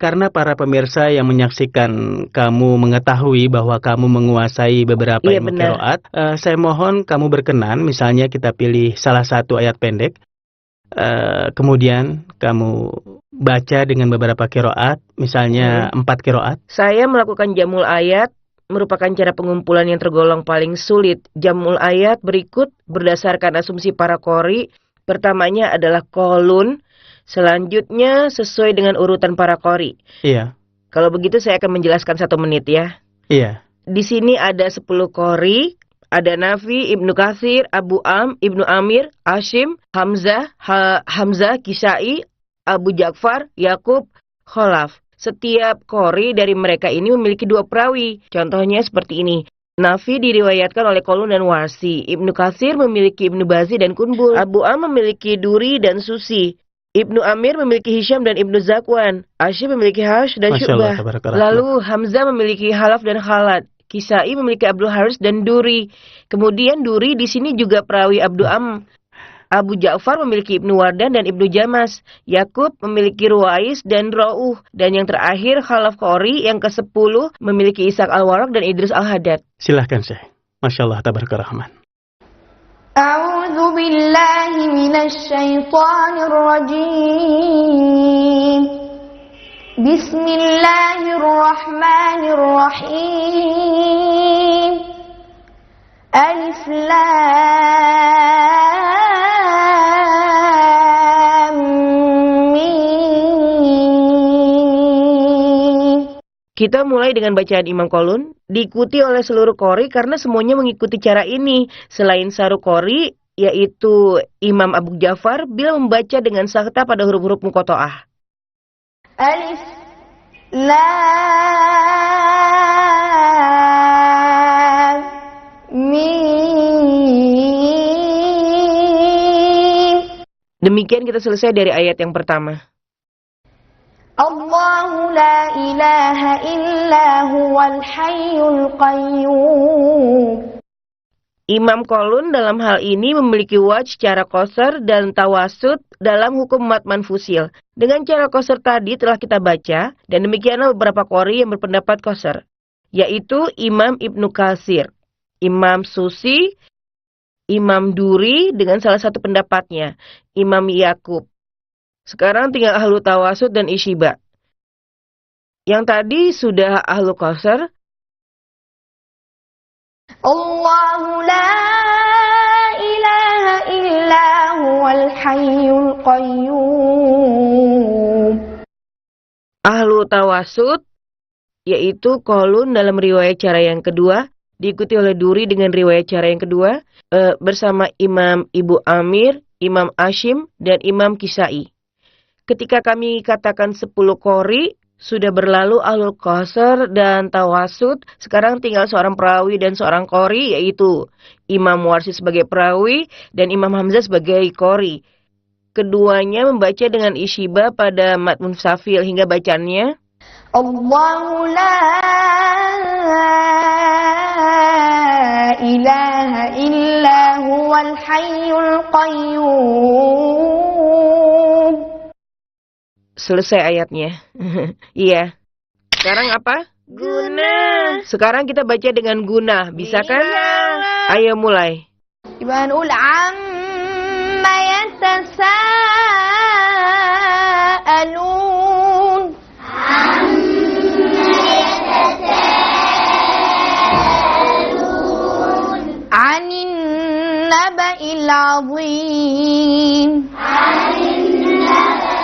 Karena para pemirsa yang menyaksikan kamu mengetahui bahwa kamu menguasai beberapa Iya, ilmu benar. qiraat, saya mohon kamu berkenan, misalnya kita pilih salah satu ayat pendek, kemudian kamu baca dengan beberapa qiraat, misalnya 4 qiraat. Saya melakukan jamul ayat merupakan cara pengumpulan yang tergolong paling sulit. Jamul ayat berikut berdasarkan asumsi para qori. Pertamanya adalah kolun, selanjutnya sesuai dengan urutan para qori. Iya, Kalau begitu saya akan menjelaskan 1 menit ya. iya. Di sini ada 10 qori, ada Nafi, Ibnu Katsir, Abu Am, Ibnu Amir, Hashim, Hamzah, Kisai, Abu Ja'far, Yakub, Khalaf. Setiap qori dari mereka ini memiliki 2 perawi. Contohnya seperti ini. Nafi diriwayatkan oleh Qalun dan Warsi. Ibnu Katsir memiliki Ibnu Bazi dan Kunbul. Abu Am memiliki Duri dan Susi. Ibnu Amir memiliki Hisham dan Ibnu Zakwan. Hashim memiliki Harsh dan Masya Allah, Syu'bah. tabarakallah. Lalu Hamzah memiliki Halaf dan Khalad. Kisai memiliki Abdul Haris dan Duri. Kemudian Duri di sini juga perawi Abdu Am. Abu Ja'far memiliki Ibnu Wardan dan Ibnu Jamas. Yakub memiliki Ruwais dan Ra'uh. Dan yang terakhir Khalaf Qori yang ke-10 memiliki Ishaq Al-Waraq dan Idris Al-Haddad. Silahkan Syekh. Masya Allah, tabarakallah rahman. A'udzu billahi minasy syaithanir rajim. Bismillahirrahmanirrahim. Alif Lam Mim. Kita mulai dengan bacaan Imam Qalun, diikuti oleh seluruh qori karena semuanya mengikuti cara ini. Selain saru qori, yaitu Imam Abu Ja'far, beliau membaca dengan sakta pada huruf-huruf muqatta'ah. Alif Lam Mim. Demikian kita selesai dari ayat yang pertama. Allahu la ilaha illa huwal hayyul qayyum. Imam Qalun dalam hal ini memiliki wajh cara qasar dan tawasud dalam hukum mad manfusil. Dengan cara qasar tadi telah kita baca, dan demikianlah beberapa qori yang berpendapat qasar, yaitu Imam Ibnu Katsir, Imam Susi, Imam Duri dengan salah satu pendapatnya, Imam Yakub. Sekarang tinggal ahlu tawasud dan isyiba. Yang tadi sudah ahlu qasar. Allahu la ilaha illa huwal hayyul qayyum. Ahlu tawasud, yaitu Qalun dalam riwayat cara yang kedua, diikuti oleh Duri dengan riwayat cara yang kedua, bersama Imam Ibu Amir, Imam Hashim, dan Imam Kisai. Ketika kami katakan 10 qori, sudah berlalu ahlul qasar dan tawasud. Sekarang tinggal seorang perawi dan seorang qori, yaitu Imam Warsi sebagai perawi dan Imam Hamzah sebagai qori. Keduanya membaca dengan isyiba pada mad munsafil hingga bacaannya Allahu la ilaha illa huwal hayyul qayyum. selesai ayatnya. Iya. Sekarang apa? Guna. Sekarang kita baca dengan guna. Bisa kan? Ayo mulai. Ibanul amma yatasaalun. Anin naba'il azim.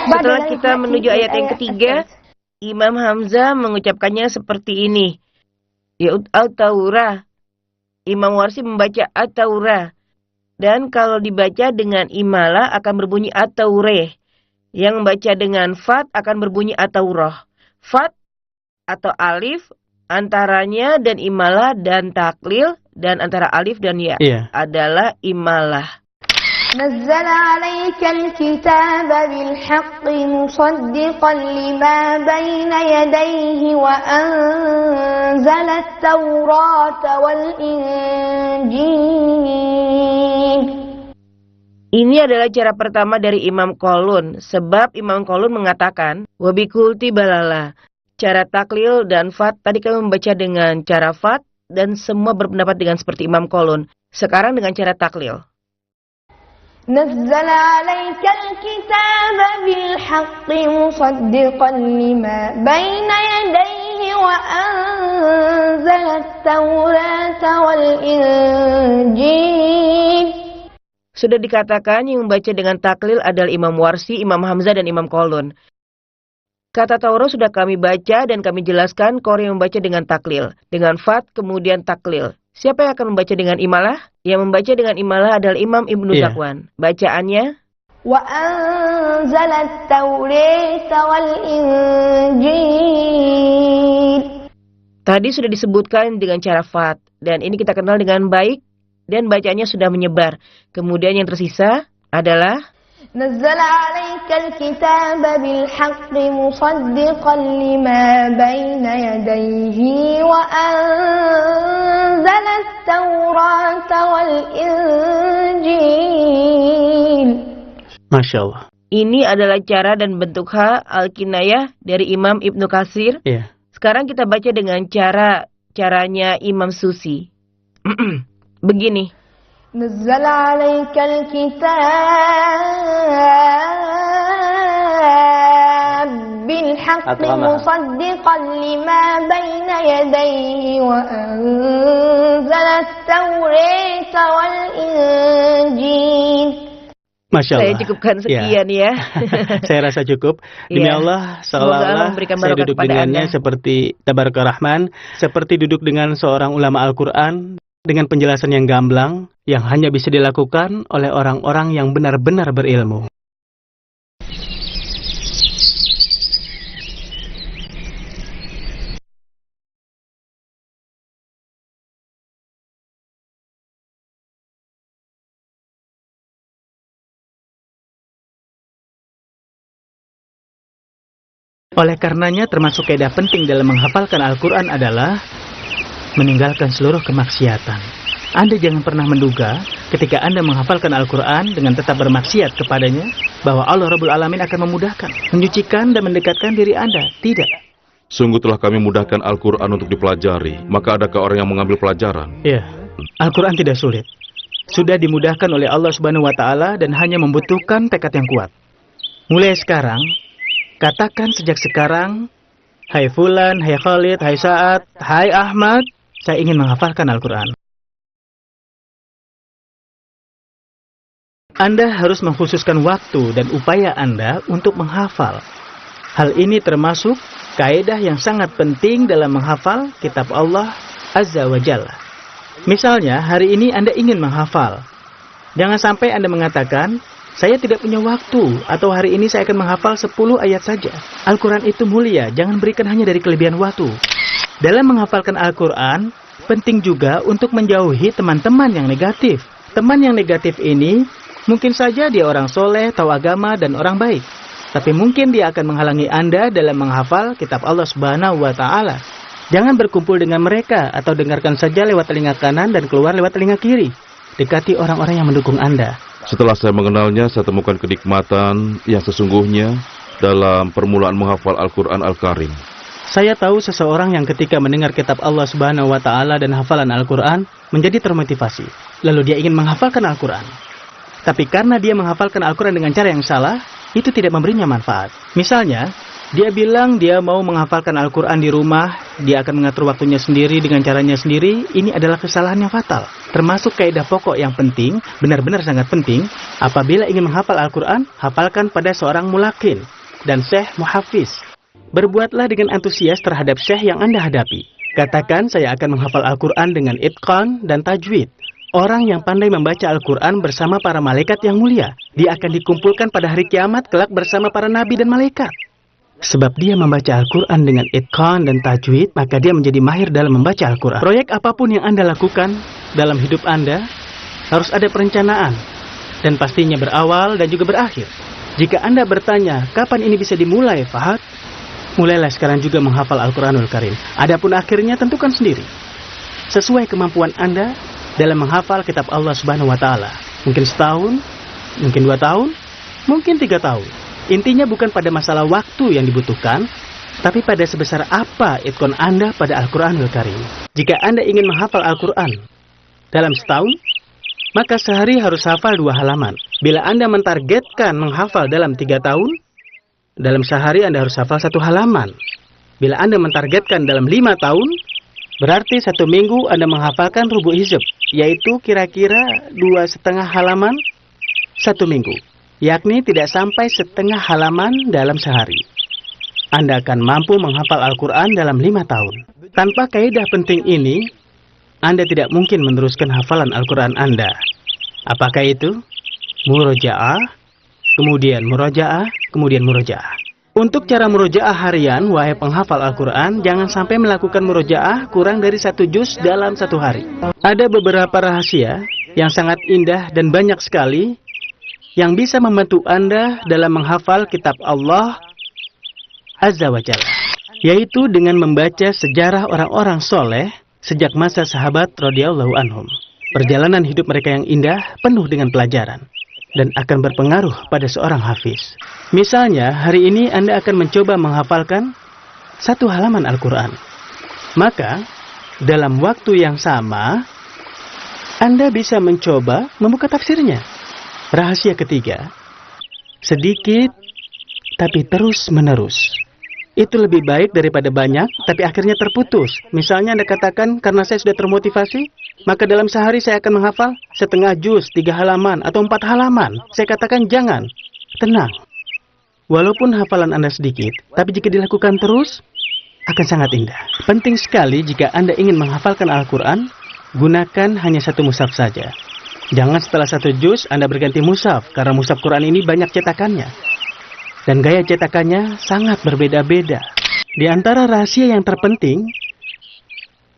Setelah kita menuju ayat yang ketiga, Imam Hamzah mengucapkannya seperti ini. Ya'ud al-Taurah. Imam Warsi membaca at-Taurah. Dan kalau dibaca dengan imalah akan berbunyi at-Taureh. Yang membaca dengan fat akan berbunyi at-Taurah. Fat atau alif antaranya dan imalah dan taklil dan antara alif dan ya adalah imalah. نزل عليك الكتاب بالحق مصدقا لما بين يديه وأنزل التوراة والإنجيل. Ini adalah cara pertama dari Imam Qalun, sebab Imam Qalun mengatakan, wabikulti balala. Cara taklil dan fat, tadi kami membaca dengan cara fat, dan semua berpendapat dengan seperti Imam Qalun. Sekarang dengan cara taklil. نزل عليك الكتاب بالحق مصدقا لما بين يديه وأنزل التوراة والإنجيل. Sudah dikatakan yang membaca dengan taklil adalah Imam Warsi, Imam Hamzah, dan Imam Qalun. Kata Taurat sudah kami baca dan kami jelaskan, Qori yang membaca dengan taklil. Dengan fat, kemudian taklil. Siapa yang akan membaca dengan imalah? Yang membaca dengan imalah adalah Imam Ibnu Zakwan. Bacaannya, وأنزل التوراة والإنجيل. tadi sudah disebutkan dengan cara fat. Dan ini kita kenal dengan baik. Dan bacaannya sudah menyebar. Kemudian yang tersisa adalah نزل عليك الكتاب بالحق مصدقا لما بين يديه وأنزل التوراة والإنجيل. Masya Allah. ini adalah cara dan bentuk al-kinayah dari Imam Ibnu Katsir. Iya. Sekarang kita baca dengan caranya Imam Susi. Begini. نزل عليك الكتاب بالحق مصدقا لما بين يديه وأنزل التوراة والإنجيل. Masya Allah. Saya cukupkan sekian ya. Saya rasa cukup. Demi Allah, seolah-olah saya duduk dengannya seperti Tabarakar Rahman, seperti duduk dengan seorang ulama Al-Quran, dengan penjelasan yang gamblang, yang hanya bisa dilakukan oleh orang-orang yang benar-benar berilmu. Oleh karenanya, termasuk kaidah penting dalam menghafalkan Al-Quran adalah meninggalkan seluruh kemaksiatan. Anda jangan pernah menduga ketika Anda menghafalkan Al-Quran dengan tetap bermaksiat kepadanya, bahwa Allah Rabbul Alamin akan memudahkan, menyucikan dan mendekatkan diri Anda. Tidak. Sungguh telah kami mudahkan Al-Quran untuk dipelajari. Maka adakah orang yang mengambil pelajaran? Ya, Al-Quran tidak sulit. Sudah dimudahkan oleh Allah Subhanahu wa Ta'ala dan hanya membutuhkan tekad yang kuat. Mulai sekarang, katakan sejak sekarang, hai Fulan, hai Khalid, hai Sa'ad, hai Ahmad, saya ingin menghafalkan Al-Quran. Anda harus mengkhususkan waktu dan upaya Anda untuk menghafal. Hal ini termasuk kaidah yang sangat penting dalam menghafal kitab Allah Azza wa Jalla. Misalnya, hari ini Anda ingin menghafal. Jangan sampai Anda mengatakan, saya tidak punya waktu, atau hari ini saya akan menghafal 10 ayat saja. Al-Quran itu mulia, jangan berikan hanya dari kelebihan waktu. Dalam menghafalkan Al-Quran, penting juga untuk menjauhi teman-teman yang negatif. Teman yang negatif ini, mungkin saja dia orang soleh, tahu agama, dan orang baik. Tapi mungkin dia akan menghalangi Anda dalam menghafal kitab Allah Subhanahu wa Ta'ala. Jangan berkumpul dengan mereka, atau dengarkan saja lewat telinga kanan dan keluar lewat telinga kiri. Dekati orang-orang yang mendukung Anda. Setelah saya mengenalnya, saya temukan kenikmatan yang sesungguhnya dalam permulaan menghafal Al-Quran Al-Karim. Saya tahu seseorang yang ketika mendengar kitab Allah Subhanahu wa Ta'ala dan hafalan Al-Quran menjadi termotivasi. Lalu dia ingin menghafalkan Al-Quran. Tapi karena dia menghafalkan Al-Quran dengan cara yang salah, itu tidak memberinya manfaat. Misalnya, dia bilang dia mau menghafalkan Al-Quran di rumah, dia akan mengatur waktunya sendiri dengan caranya sendiri. Ini adalah kesalahan yang fatal. Termasuk kaidah pokok yang penting, benar-benar sangat penting. Apabila ingin menghafal Al-Quran, hafalkan pada seorang mulakin dan syekh muhafiz. Berbuatlah dengan antusias terhadap syekh yang Anda hadapi. Katakan, saya akan menghafal Al-Quran dengan itqan dan tajwid. Orang yang pandai membaca Al-Quran bersama para malaikat yang mulia, dia akan dikumpulkan pada hari kiamat kelak bersama para nabi dan malaikat. Sebab dia membaca Al-Quran dengan itqan dan tajwid, maka dia menjadi mahir dalam membaca Al-Quran. Proyek apapun yang Anda lakukan dalam hidup Anda, harus ada perencanaan. Dan pastinya berawal dan juga berakhir. Jika Anda bertanya, kapan ini bisa dimulai, Fahad? Mulailah sekarang juga menghafal Al-Quranul Karim. Adapun akhirnya tentukan sendiri. Sesuai kemampuan Anda dalam menghafal kitab Allah Subhanahu wa Ta'ala. Mungkin setahun, mungkin 2 tahun, mungkin 3 tahun. Intinya bukan pada masalah waktu yang dibutuhkan, tapi pada sebesar apa itkon Anda pada Al-Quranul Karim. Jika Anda ingin menghafal Al-Quran dalam setahun, maka sehari harus hafal 2 halaman. Bila Anda mentargetkan menghafal dalam 3 tahun, dalam sehari Anda harus hafal 1 halaman. Bila Anda mentargetkan dalam 5 tahun, berarti 1 minggu Anda menghafalkan rubu hizb, yaitu kira-kira 2,5 halaman 1 minggu. Yakni tidak sampai setengah halaman dalam sehari. Anda akan mampu menghafal Al-Quran dalam 5 tahun. Tanpa kaidah penting ini, Anda tidak mungkin meneruskan hafalan Al-Quran Anda. Apakah itu? Murojaah, kemudian murojaah, kemudian murojaah. Untuk cara murojaah harian, wahai penghafal Al-Quran, jangan sampai melakukan murojaah kurang dari 1 juz dalam 1 hari. Ada beberapa rahasia yang sangat indah dan banyak sekali yang bisa membantu Anda dalam menghafal kitab Allah Azza wa Jalla, yaitu dengan membaca sejarah orang-orang soleh sejak masa sahabat radhiyallahu anhum. Perjalanan hidup mereka yang indah penuh dengan pelajaran dan akan berpengaruh pada seorang hafiz. Misalnya, hari ini Anda akan mencoba menghafalkan 1 halaman Al-Quran. Maka, dalam waktu yang sama, Anda bisa mencoba membuka tafsirnya. Rahasia ketiga, sedikit tapi terus-menerus. Itu lebih baik daripada banyak, tapi akhirnya terputus. Misalnya Anda katakan, karena saya sudah termotivasi, maka dalam sehari saya akan menghafal setengah juz, 3 halaman, atau 4 halaman. Saya katakan jangan, tenang. Walaupun hafalan Anda sedikit, tapi jika dilakukan terus, akan sangat indah. Penting sekali jika Anda ingin menghafalkan Al-Quran, gunakan hanya 1 mushaf saja. Jangan setelah 1 juz Anda berganti mushaf, karena mushaf Quran ini banyak cetakannya. Dan gaya cetakannya sangat berbeda-beda. Di antara rahasia yang terpenting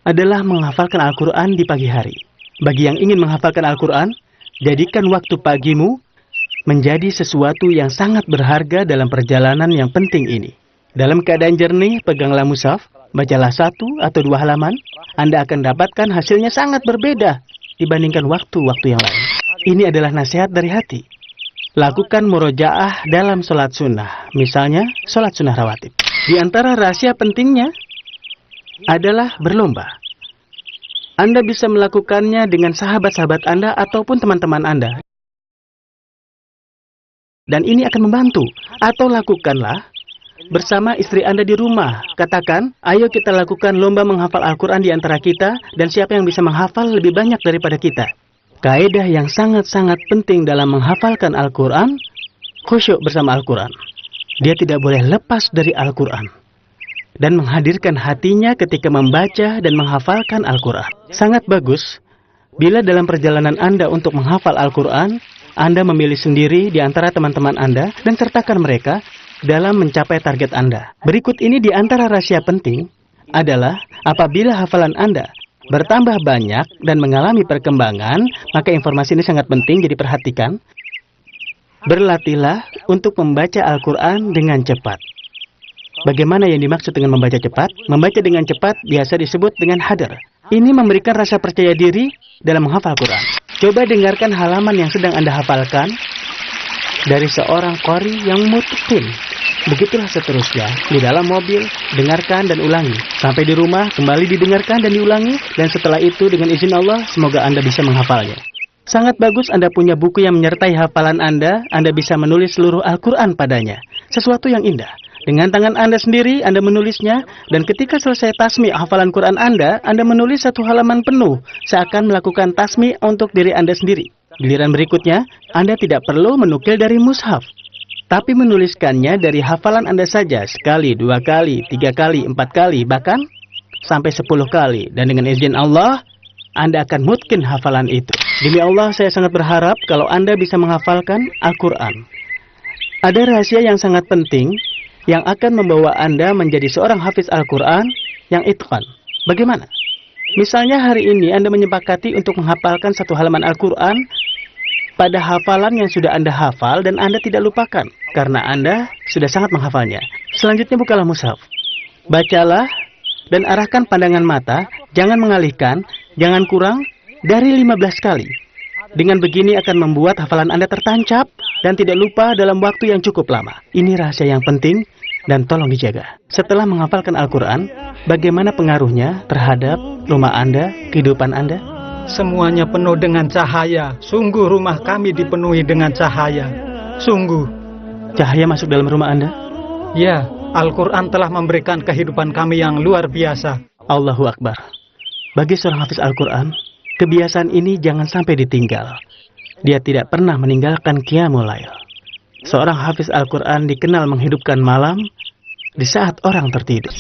adalah menghafalkan Al-Quran di pagi hari. Bagi yang ingin menghafalkan Al-Quran, jadikan waktu pagimu menjadi sesuatu yang sangat berharga dalam perjalanan yang penting ini. Dalam keadaan jernih, peganglah mushaf, bacalah 1 atau 2 halaman, Anda akan dapatkan hasilnya sangat berbeda dibandingkan waktu-waktu yang lain. Ini adalah nasihat dari hati. Lakukan murojaah dalam sholat sunnah, misalnya sholat sunnah rawatib. Di antara rahasia pentingnya adalah berlomba. Anda bisa melakukannya dengan sahabat-sahabat Anda ataupun teman-teman Anda. Dan ini akan membantu. Atau lakukanlah bersama istri Anda di rumah. Katakan, ayo kita lakukan lomba menghafal Al-Quran di antara kita, dan siapa yang bisa menghafal lebih banyak daripada kita. Kaidah yang sangat-sangat penting dalam menghafalkan Al-Quran, khusyuk bersama Al-Quran. Dia tidak boleh lepas dari Al-Quran dan menghadirkan hatinya ketika membaca dan menghafalkan Al-Quran. Sangat bagus bila dalam perjalanan Anda untuk menghafal Al-Quran, Anda memilih sendiri di antara teman-teman Anda dan sertakan mereka dalam mencapai target Anda. Berikut ini di antara rahasia penting adalah apabila hafalan Anda bertambah banyak dan mengalami perkembangan, maka informasi ini sangat penting, jadi perhatikan. Berlatihlah untuk membaca Al-Quran dengan cepat. Bagaimana yang dimaksud dengan membaca cepat? Membaca dengan cepat biasa disebut dengan hadar. Ini memberikan rasa percaya diri dalam menghafal Quran. Coba dengarkan halaman yang sedang Anda hafalkan dari seorang qori yang mutqin. Begitulah seterusnya. Di dalam mobil, dengarkan dan ulangi. Sampai di rumah, kembali didengarkan dan diulangi. Dan setelah itu, dengan izin Allah, semoga Anda bisa menghafalnya. Sangat bagus Anda punya buku yang menyertai hafalan Anda bisa menulis seluruh Al-Quran padanya. Sesuatu yang indah. Dengan tangan Anda sendiri, Anda menulisnya. Dan ketika selesai tasmi' hafalan Quran Anda menulis 1 halaman penuh. Seakan melakukan tasmi' untuk diri Anda sendiri. Giliran berikutnya, Anda tidak perlu menukil dari mushaf, tapi menuliskannya dari hafalan Anda saja, sekali, 2 kali, 3 kali, 4 kali, bahkan sampai 10 kali. Dan dengan izin Allah, Anda akan mutkin hafalan itu. Demi Allah, saya sangat berharap kalau Anda bisa menghafalkan Al-Quran. Ada rahasia yang sangat penting yang akan membawa Anda menjadi seorang hafiz Al-Quran yang itqan. Bagaimana? Misalnya hari ini Anda menyepakati untuk menghafalkan 1 halaman Al-Quran pada hafalan yang sudah Anda hafal dan Anda tidak lupakan, karena Anda sudah sangat menghafalnya. Selanjutnya bukalah mushaf. Bacalah dan arahkan pandangan mata, jangan mengalihkan, jangan kurang dari 15 kali. Dengan begini akan membuat hafalan Anda tertancap dan tidak lupa dalam waktu yang cukup lama. Ini rahasia yang penting dan tolong dijaga. Setelah menghafalkan Al-Quran, bagaimana pengaruhnya terhadap rumah Anda, kehidupan Anda? Semuanya penuh dengan cahaya. Sungguh rumah kami dipenuhi dengan cahaya. Sungguh. Cahaya masuk dalam rumah Anda? Ya, Al-Quran telah memberikan kehidupan kami yang luar biasa. Allahu Akbar. Bagi seorang hafiz Al-Quran, kebiasaan ini jangan sampai ditinggal. Dia tidak pernah meninggalkan Qiyamul Lail. Seorang hafiz Al-Quran dikenal menghidupkan malam di saat orang tertidur.